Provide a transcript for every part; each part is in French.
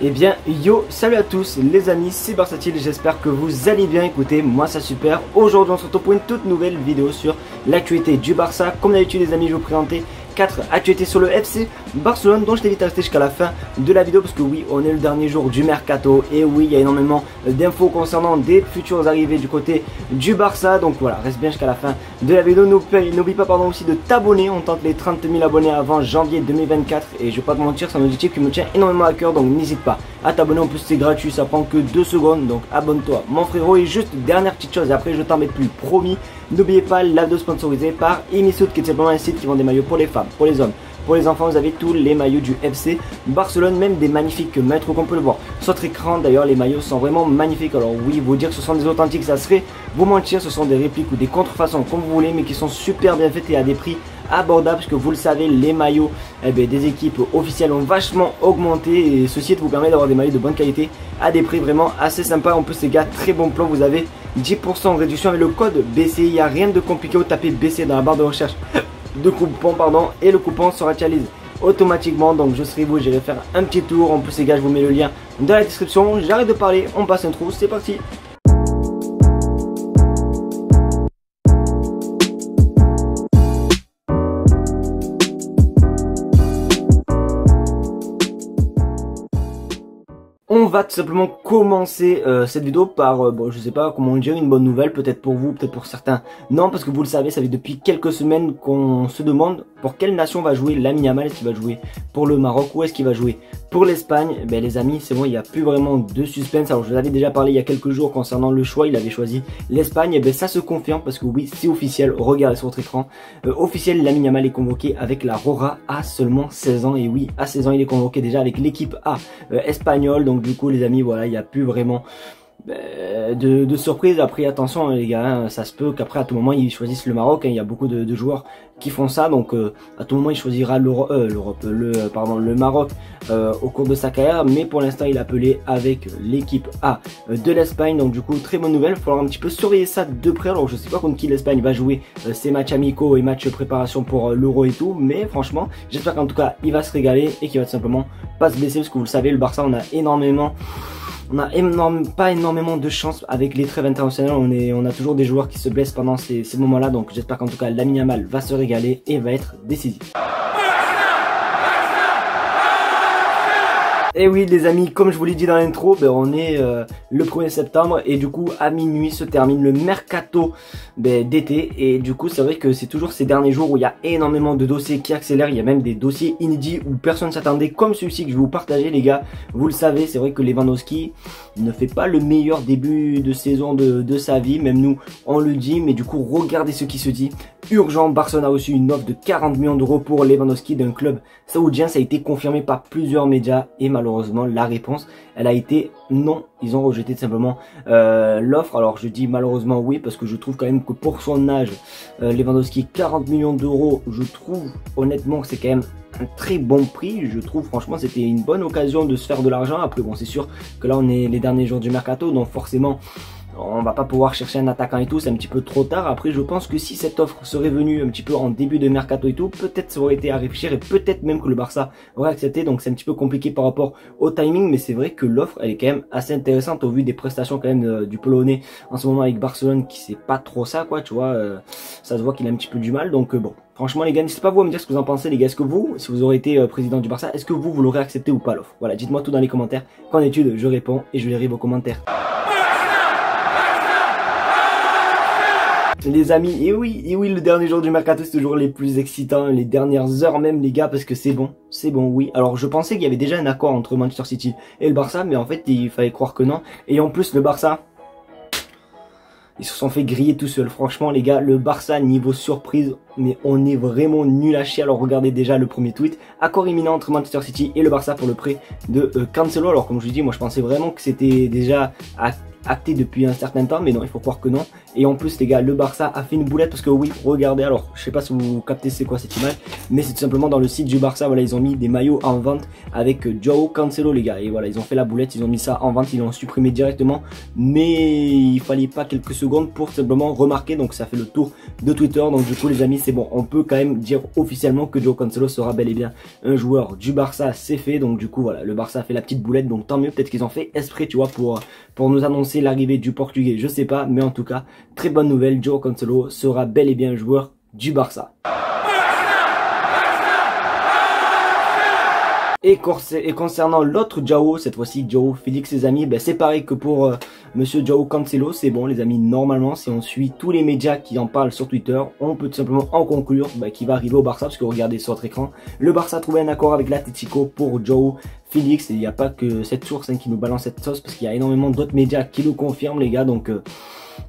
Eh bien yo, salut à tous les amis, c'est Barsatile, j'espère que vous allez bien. Écoutez, moi ça super. Aujourd'hui on se retrouve pour une toute nouvelle vidéo sur l'actualité du Barça. Comme d'habitude les amis, je vais vous présenter 4 actualités sur le FC Barcelone, donc je t'invite à rester jusqu'à la fin de la vidéo parce que oui, on est le dernier jour du mercato et oui, il y a énormément d'infos concernant des futures arrivées du côté du Barça. Donc voilà, reste bien jusqu'à la fin de la vidéo. N'oublie pas aussi de t'abonner. On tente les 30 000 abonnés avant janvier 2024 et je vais pas te mentir, c'est un objectif qui me tient énormément à cœur, donc n'hésite pas à t'abonner. En plus c'est gratuit, ça prend que 2 secondes, donc abonne-toi mon frérot. Et juste dernière petite chose et après je t'embête plus, promis, n'oubliez pas la vidéo sponsorisée par Emisoud, qui est simplement un site qui vend des maillots pour les femmes, pour les hommes, pour les enfants. Vous avez tous les maillots du FC Barcelone, même des magnifiques maîtres qu'on peut le voir sur votre écran. D'ailleurs les maillots sont vraiment magnifiques. Alors oui, vous dire que ce sont des authentiques, ça serait vous mentir. Ce sont des répliques ou des contrefaçons comme vous voulez, mais qui sont super bien faites et à des prix abordables, parce que vous le savez, les maillots des équipes officielles ont vachement augmenté et ceci vous permet d'avoir des maillots de bonne qualité à des prix vraiment assez sympas. En plus les gars, très bon plan, vous avez 10% de réduction avec le code BC. Il n'y a rien de compliqué, vous tapez BC dans la barre de recherche de coupon et le coupon sera actualisé automatiquement. Donc je serai vous, j'irai faire un petit tour. En plus les gars, je vous mets le lien dans la description. J'arrête de parler, on passe un trou, c'est parti. On va tout simplement commencer cette vidéo par, bon je sais pas comment dire, une bonne nouvelle, peut-être pour vous, peut-être pour certains non, parce que vous le savez, ça fait depuis quelques semaines qu'on se demande pour quelle nation va jouer Lamine Yamal. Est-ce qu'il va jouer pour le Maroc ou est-ce qu'il va jouer pour l'Espagne? Ben les amis, c'est bon, il n'y a plus vraiment de suspense. Alors je vous avais déjà parlé il y a quelques jours concernant le choix, il avait choisi l'Espagne, et ben ça se confirme parce que oui, c'est officiel, regardez sur votre écran, officiel, Lamine Yamal est convoqué avec la Roja à seulement 16 ans, et oui, à 16 ans il est convoqué déjà avec l'équipe A espagnole. Donc du coup les amis, voilà, il n'y a plus vraiment de surprise. Après attention les gars, hein, ça se peut qu'après à tout moment ils choisissent le Maroc, hein. Il y a beaucoup de joueurs qui font ça, donc à tout moment il choisira le Maroc au cours de sa carrière, mais pour l'instant il est appelé avec l'équipe A de l'Espagne. Donc du coup très bonne nouvelle, il va falloir un petit peu surveiller ça de près. Alors je sais pas contre qui l'Espagne va jouer ses matchs amicaux et matchs de préparation pour l'Euro et tout, mais franchement j'espère qu'en tout cas il va se régaler et qu'il va tout simplement pas se blesser, parce que vous le savez, le Barça pas énormément de chance avec les trêves internationales. On a toujours des joueurs qui se blessent pendant ces moments-là. Donc j'espère qu'en tout cas Lamine Yamal va se régaler et va être décisif. Et oui les amis, comme je vous l'ai dit dans l'intro, on est le 1er septembre et du coup à minuit se termine le mercato d'été. Et du coup c'est vrai que c'est toujours ces derniers jours où il y a énormément de dossiers qui accélèrent. Il y a même des dossiers inédits où personne ne s'attendait, comme celui-ci que je vais vous partager les gars. Vous le savez, c'est vrai que Lewandowski ne fait pas le meilleur début de saison de sa vie, même nous on le dit, mais du coup regardez ce qui se dit. Urgent, Barcelone a reçu une offre de 40 millions d'euros pour Lewandowski d'un club saoudien. Ça a été confirmé par plusieurs médias et malheureusement la réponse elle a été non. Ils ont rejeté tout simplement l'offre. Alors je dis malheureusement oui, parce que je trouve quand même que pour son âge, Lewandowski 40 millions d'euros, je trouve honnêtement que c'est quand même un très bon prix. Je trouve franchement c'était une bonne occasion de se faire de l'argent. Après bon, c'est sûr que là on est les derniers jours du mercato, donc forcément on va pas pouvoir chercher un attaquant et tout, c'est un petit peu trop tard. Après je pense que si cette offre serait venue un petit peu en début de mercato et tout, peut-être ça aurait été à réfléchir et peut-être même que le Barça aurait accepté. Donc c'est un petit peu compliqué par rapport au timing, mais c'est vrai que l'offre elle est quand même assez intéressante au vu des prestations quand même du Polonais en ce moment avec Barcelone, qui c'est pas trop ça quoi, tu vois, ça se voit qu'il a un petit peu du mal. Donc bon, franchement les gars, n'hésitez pas vous à me dire ce que vous en pensez les gars. Est-ce que vous, si vous aurez été président du Barça, est-ce que vous l'aurez accepté ou pas l'offre? Voilà, dites-moi tout dans les commentaires. Qu'en est-il? Je réponds et je lirai vos commentaires. Les amis, et oui, le dernier jour du mercato c'est toujours les plus excitants, les dernières heures même les gars, parce que c'est bon, oui. Alors je pensais qu'il y avait déjà un accord entre Manchester City et le Barça, mais en fait il fallait croire que non. Et en plus le Barça, ils se sont fait griller tout seuls. Franchement les gars, le Barça niveau surprise, mais on est vraiment nul à chier. Alors regardez déjà le premier tweet, accord imminent entre Manchester City et le Barça pour le prêt de Cancelo. Alors comme je vous dis, moi je pensais vraiment que c'était déjà acté depuis un certain temps, mais non, il faut croire que non. Et en plus les gars, le Barça a fait une boulette parce que oui, regardez, alors je sais pas si vous captez c'est quoi cette image, mais c'est tout simplement dans le site du Barça, voilà, ils ont mis des maillots en vente avec Joao Cancelo les gars, et voilà, ils ont fait la boulette, ils ont mis ça en vente, ils l'ont supprimé directement, mais il fallait pas quelques secondes pour simplement remarquer, donc ça fait le tour de Twitter. Donc du coup les amis, c'est bon, on peut quand même dire officiellement que Joao Cancelo sera bel et bien un joueur du Barça, c'est fait. Donc du coup voilà, le Barça a fait la petite boulette, donc tant mieux, peut-être qu'ils ont fait esprit, tu vois, pour nous annoncer l'arrivée du Portugais, je sais pas, mais en tout cas, très bonne nouvelle, Joao Cancelo sera bel et bien un joueur du Barça. Et concernant l'autre Joao, cette fois-ci Joao Félix les amis, ben c'est pareil que pour monsieur Joao Cancelo, c'est bon les amis, normalement si on suit tous les médias qui en parlent sur Twitter, on peut tout simplement en conclure qu'il va arriver au Barça, parce que regardez sur votre écran, le Barça a trouvé un accord avec l'Atlético pour Joao Félix, et il n'y a pas que cette source qui nous balance cette sauce, parce qu'il y a énormément d'autres médias qui le confirment les gars, donc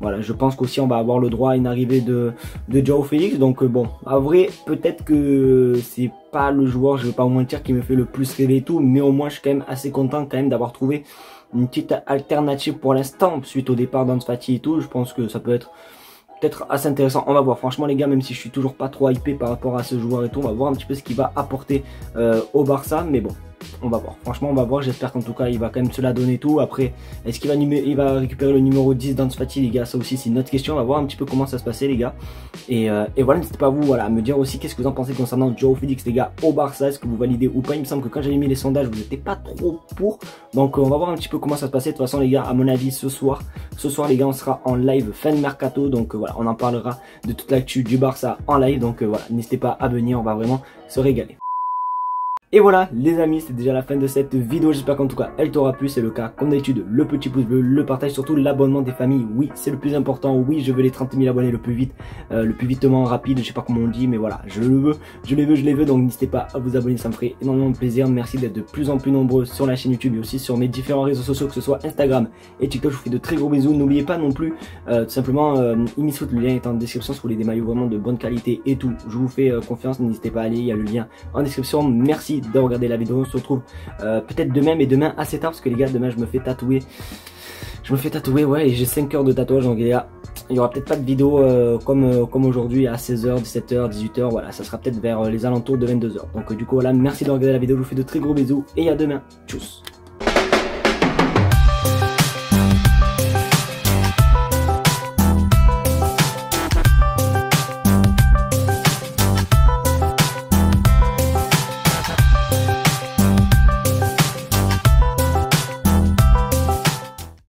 voilà, je pense qu'aussi on va avoir le droit à une arrivée de Joao Félix. Donc bon, à vrai, peut-être que c'est pas le joueur, je vais pas vous mentir, qui me fait le plus rêver et tout, mais au moins je suis quand même assez content quand même d'avoir trouvé une petite alternative pour l'instant suite au départ d'Ansu Fati et tout. Je pense que ça peut être peut-être assez intéressant, on va voir. Franchement les gars, même si je suis toujours pas trop hypé par rapport à ce joueur et tout, on va voir un petit peu ce qu'il va apporter au Barça, mais bon, on va voir, franchement on va voir, j'espère qu'en tout cas il va quand même se la donner tout. Après, est-ce qu'il va récupérer le numéro 10 d'Ansu Fati les gars, ça aussi c'est une autre question, on va voir un petit peu comment ça se passer les gars. Et voilà, n'hésitez pas vous voilà, à me dire aussi qu'est-ce que vous en pensez concernant Joao Félix les gars au Barça, est-ce que vous validez ou pas. Il me semble que quand j'avais mis les sondages vous n'étiez pas trop pour, donc on va voir un petit peu comment ça se passer. De toute façon les gars, à mon avis ce soir les gars on sera en live fin de mercato, donc voilà, on en parlera de toute l'actu du Barça en live, donc voilà, n'hésitez pas à venir, on va vraiment se régaler. Et voilà les amis, c'est déjà la fin de cette vidéo, j'espère qu'en tout cas elle t'aura plu. C'est le cas comme d'habitude, le petit pouce bleu, le partage, surtout l'abonnement des familles, oui c'est le plus important, oui je veux les 30 000 abonnés le plus vitement rapide, je sais pas comment on dit mais voilà, je les veux, donc n'hésitez pas à vous abonner, ça me ferait énormément de plaisir. Merci d'être de plus en plus nombreux sur la chaîne YouTube et aussi sur mes différents réseaux sociaux, que ce soit Instagram et TikTok. Je vous fais de très gros bisous, n'oubliez pas non plus tout simplement Imisfoot, le lien est en description si vous voulez des maillots vraiment de bonne qualité et tout, je vous fais confiance, n'hésitez pas à aller, il y a le lien en description. Merci de regarder la vidéo, on se retrouve peut-être demain, mais demain assez tard parce que les gars demain je me fais tatouer ouais, et j'ai 5 heures de tatouage, donc les gars il y aura peut-être pas de vidéo comme aujourd'hui à 16h, 17h, 18h, voilà, ça sera peut-être vers les alentours de 22h. Donc du coup voilà, merci de regarder la vidéo, je vous fais de très gros bisous et à demain, tchuss.